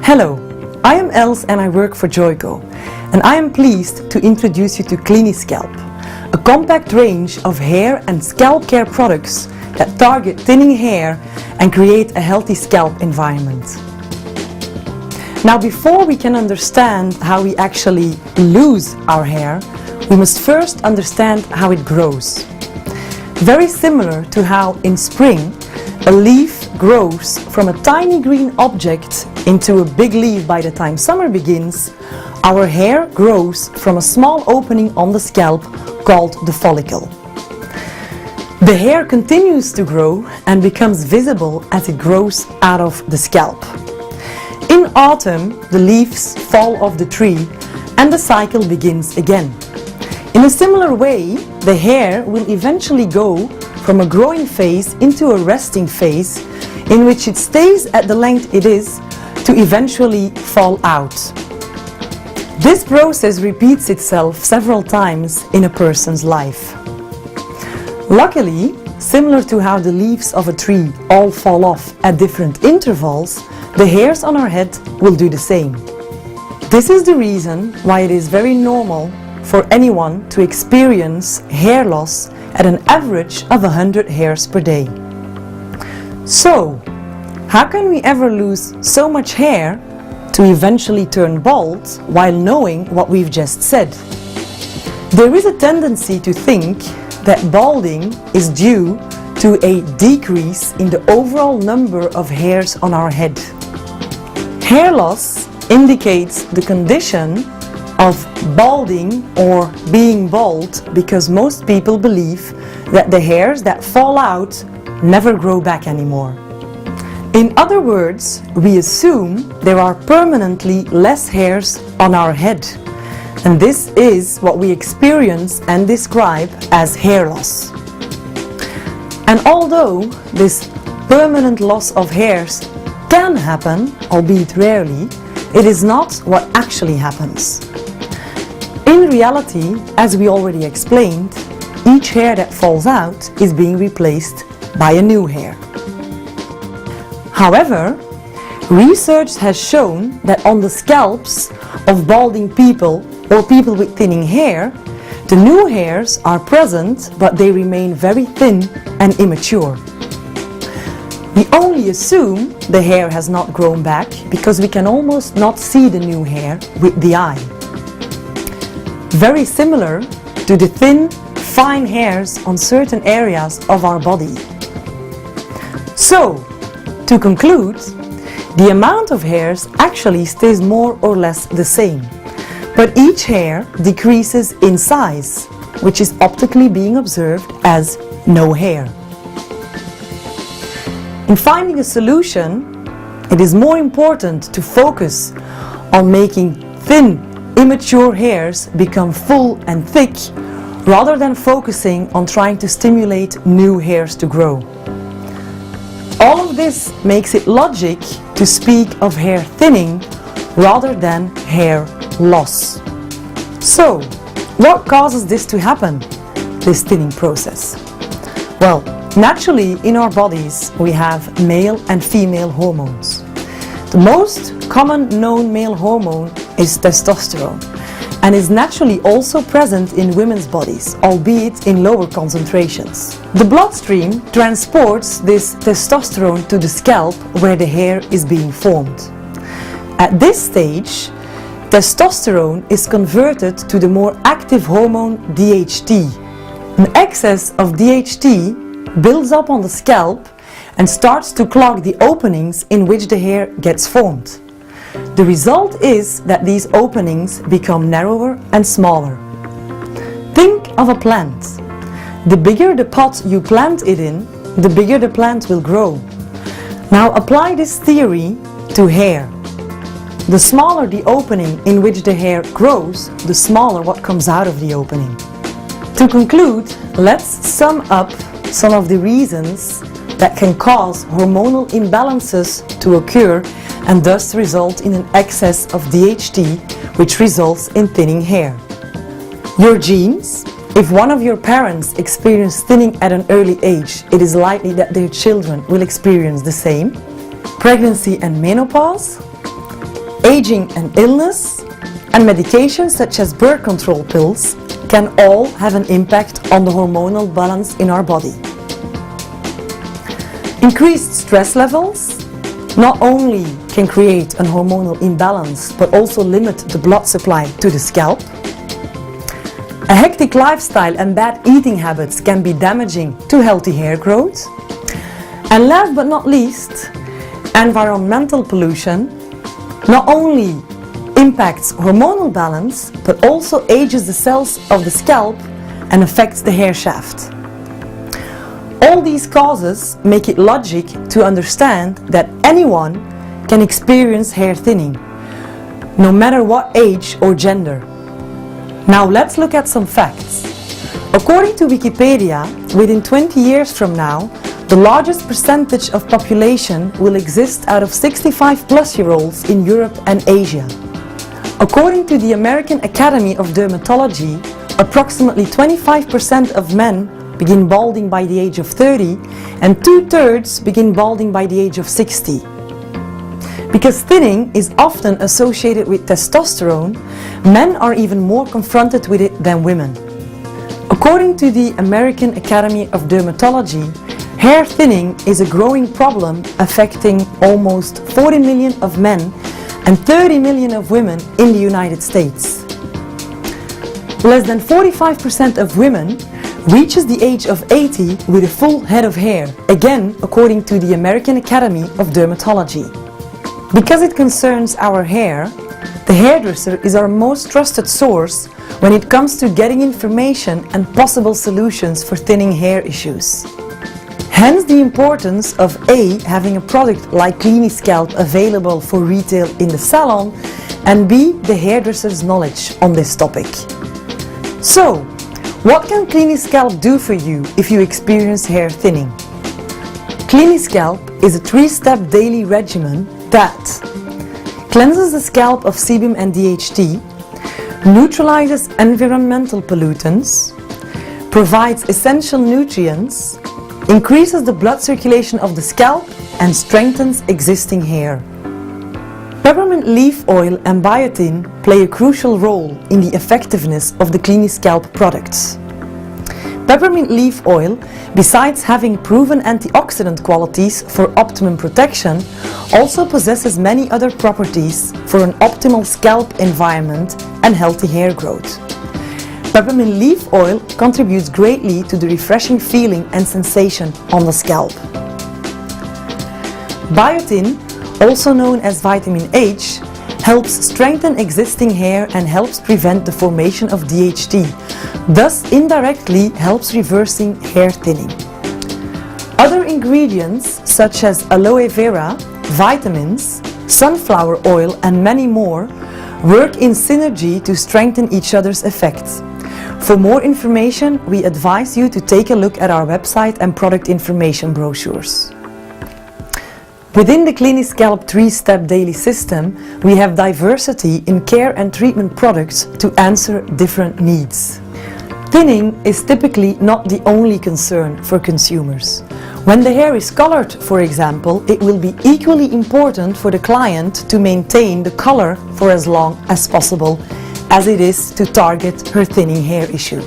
Hello, I am Els and I work for JOICO, and I am pleased to introduce you to Cliniscalp, a compact range of hair and scalp care products that target thinning hair and create a healthy scalp environment. Now, before we can understand how we actually lose our hair, we must first understand how it grows. Very similar to how in spring a leaf grows from a tiny green object into a big leaf by the time summer begins, our hair grows from a small opening on the scalp called the follicle. The hair continues to grow and becomes visible as it grows out of the scalp. In autumn, the leaves fall off the tree and the cycle begins again. In a similar way, the hair will eventually go from a growing phase into a resting phase in which it stays at the length it is to eventually fall out. This process repeats itself several times in a person's life. Luckily, similar to how the leaves of a tree all fall off at different intervals, the hairs on our head will do the same. This is the reason why it is very normal for anyone to experience hair loss at an average of 100 hairs per day. So, how can we ever lose so much hair to eventually turn bald while knowing what we've just said? There is a tendency to think that balding is due to a decrease in the overall number of hairs on our head. Hair loss indicates the condition of balding or being bald because most people believe that the hairs that fall out never grow back anymore. In other words, we assume there are permanently less hairs on our head, and this is what we experience and describe as hair loss. And although this permanent loss of hairs can happen, albeit rarely, it is not what actually happens. In reality, as we already explained, each hair that falls out is being replaced by a new hair. However, research has shown that on the scalps of balding people or people with thinning hair, the new hairs are present, but they remain very thin and immature. We only assume the hair has not grown back because we can almost not see the new hair with the eye. Very similar to the thin, fine hairs on certain areas of our body. So, to conclude, the amount of hairs actually stays more or less the same, but each hair decreases in size, which is optically being observed as no hair. In finding a solution, it is more important to focus on making thin, immature hairs become full and thick, rather than focusing on trying to stimulate new hairs to grow. All of this makes it logic to speak of hair thinning rather than hair loss. So, what causes this to happen, this thinning process? Well, naturally in our bodies we have male and female hormones. The most common known male hormone is testosterone, and is naturally also present in women's bodies, albeit in lower concentrations. The bloodstream transports this testosterone to the scalp where the hair is being formed. At this stage, testosterone is converted to the more active hormone DHT. An excess of DHT builds up on the scalp and starts to clog the openings in which the hair gets formed. The result is that these openings become narrower and smaller. Think of a plant. The bigger the pot you plant it in, the bigger the plant will grow. Now apply this theory to hair. The smaller the opening in which the hair grows, the smaller what comes out of the opening. To conclude, let's sum up some of the reasons that can cause hormonal imbalances to occur and thus result in an excess of DHT, which results in thinning hair. Your genes. If one of your parents experienced thinning at an early age, it is likely that their children will experience the same. Pregnancy and menopause. aging and illness, and medications such as birth control pills can all have an impact on the hormonal balance in our body. Increased stress levels not only can create a hormonal imbalance but also limit the blood supply to the scalp. A hectic lifestyle and bad eating habits can be damaging to healthy hair growth. And last but not least, environmental pollution not only impacts hormonal balance but also ages the cells of the scalp and affects the hair shaft. All these causes make it logic to understand that anyone can experience hair thinning, no matter what age or gender. Now let's look at some facts. According to Wikipedia, within 20 years from now, the largest percentage of population will exist out of 65-plus-year-olds in Europe and Asia. According to the American Academy of Dermatology, approximately 25% of men begin balding by the age of 30 and 2/3 begin balding by the age of 60. Because thinning is often associated with testosterone, men are even more confronted with it than women. According to the American Academy of Dermatology, hair thinning is a growing problem affecting almost 40 million of men and 30 million of women in the United States. Less than 45% of women reaches the age of 80 with a full head of hair, again according to the American Academy of Dermatology. Because it concerns our hair, the hairdresser is our most trusted source when it comes to getting information and possible solutions for thinning hair issues. Hence the importance of A, having a product like Cliniscalp available for retail in the salon, and B, the hairdresser's knowledge on this topic. So, what can Cliniscalp do for you if you experience hair thinning? Cliniscalp is a 3-step daily regimen that cleanses the scalp of sebum and DHT, neutralizes environmental pollutants, provides essential nutrients, increases the blood circulation of the scalp, and strengthens existing hair. Peppermint leaf oil and biotin play a crucial role in the effectiveness of the Cliniscalp products. Peppermint leaf oil, besides having proven antioxidant qualities for optimum protection, also possesses many other properties for an optimal scalp environment and healthy hair growth. Peppermint leaf oil contributes greatly to the refreshing feeling and sensation on the scalp. Biotin, also known as vitamin H, helps strengthen existing hair and helps prevent the formation of DHT, thus indirectly helps reversing hair thinning. Other ingredients such as aloe vera, vitamins, sunflower oil and many more work in synergy to strengthen each other's effects. For more information, we advise you to take a look at our website and product information brochures. Within the Cliniscalp 3-step daily system, we have diversity in care and treatment products to answer different needs. Thinning is typically not the only concern for consumers. When the hair is colored, for example, it will be equally important for the client to maintain the color for as long as possible, as it is to target her thinning hair issue.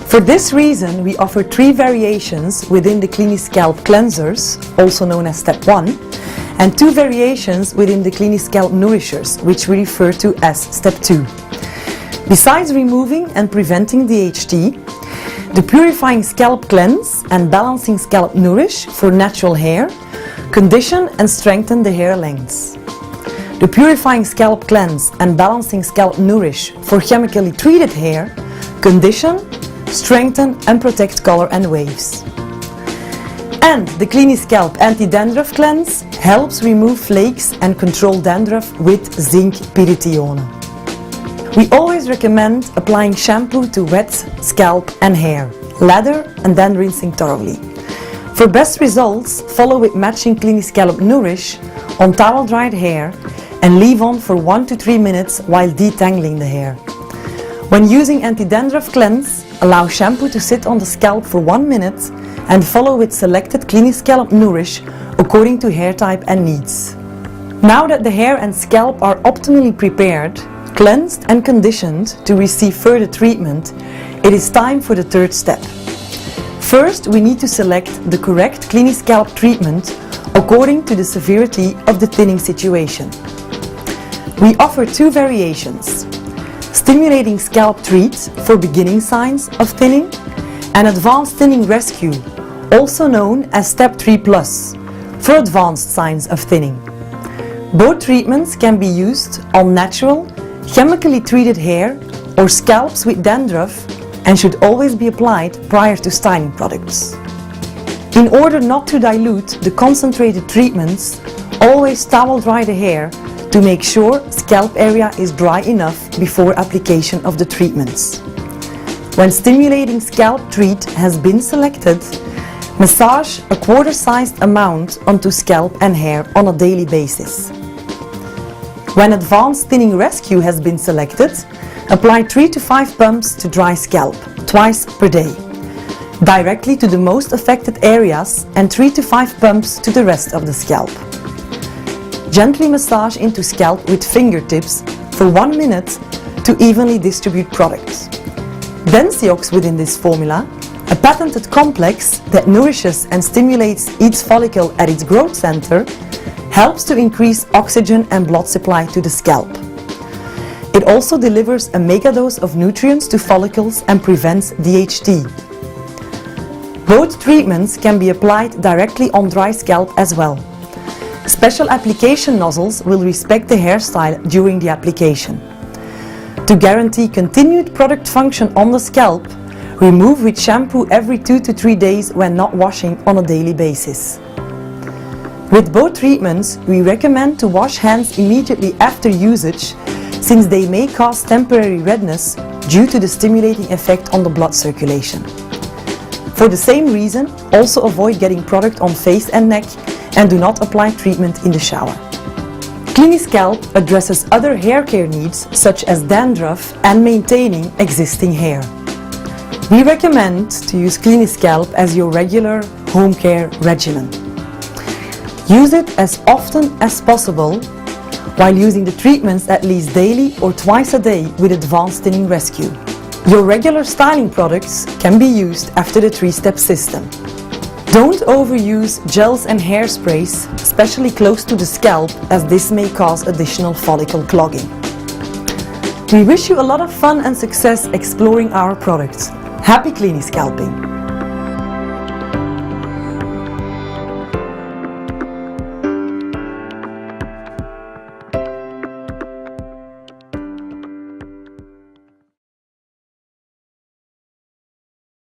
For this reason, we offer 3 variations within the Cliniscalp cleansers, also known as Step 1, and 2 variations within the Cliniscalp nourishers, which we refer to as Step 2. Besides removing and preventing DHT, the Purifying Scalp Cleanse and Balancing Scalp Nourish for natural hair condition and strengthen the hair lengths. The Purifying Scalp Cleanse and Balancing Scalp Nourish for chemically treated hair condition, strengthen and protect color and waves. And the Cliniscalp Anti-Dandruff Cleanse helps remove flakes and control dandruff with zinc pyrithione. We always recommend applying shampoo to wet scalp and hair, lather and then rinsing thoroughly. For best results, follow with matching Cliniscalp Nourish on towel dried hair and leave on for 1 to 3 minutes while detangling the hair. When using anti-dandruff cleanse, allow shampoo to sit on the scalp for 1 minute and follow with selected Cliniscalp Nourish according to hair type and needs. Now that the hair and scalp are optimally prepared, cleansed and conditioned to receive further treatment, it is time for the third step. First, we need to select the correct Cliniscalp treatment according to the severity of the thinning situation. We offer two variations: Stimulating Scalp Treat for beginning signs of thinning and Advanced Thinning Rescue, also known as Step 3+, for advanced signs of thinning. Both treatments can be used on natural, chemically treated hair or scalps with dandruff and should always be applied prior to styling products. In order not to dilute the concentrated treatments, always towel dry the hair to make sure scalp area is dry enough before application of the treatments. When stimulating scalp treat has been selected, massage a quarter-sized amount onto scalp and hair on a daily basis. When advanced thinning rescue has been selected, apply 3 to 5 pumps to dry scalp, twice per day, directly to the most affected areas, and 3 to 5 pumps to the rest of the scalp. Gently massage into scalp with fingertips for 1 minute to evenly distribute products. Densiox within this formula, a patented complex that nourishes and stimulates each follicle at its growth center, helps to increase oxygen and blood supply to the scalp. It also delivers a megadose of nutrients to follicles and prevents DHT. Both treatments can be applied directly on dry scalp as well. Special application nozzles will respect the hairstyle during the application. To guarantee continued product function on the scalp, remove with shampoo every 2 to 3 days when not washing on a daily basis. With both treatments, we recommend to wash hands immediately after usage, since they may cause temporary redness due to the stimulating effect on the blood circulation. For the same reason, also avoid getting product on face and neck and do not apply treatment in the shower. Cliniscalp addresses other hair care needs such as dandruff and maintaining existing hair. We recommend to use Cliniscalp as your regular home care regimen. Use it as often as possible while using the treatments at least daily or twice a day with Advanced Thinning Rescue. Your regular styling products can be used after the 3-step system. Don't overuse gels and hairsprays, especially close to the scalp, as this may cause additional follicle clogging. We wish you a lot of fun and success exploring our products. Happy Cliniscalping!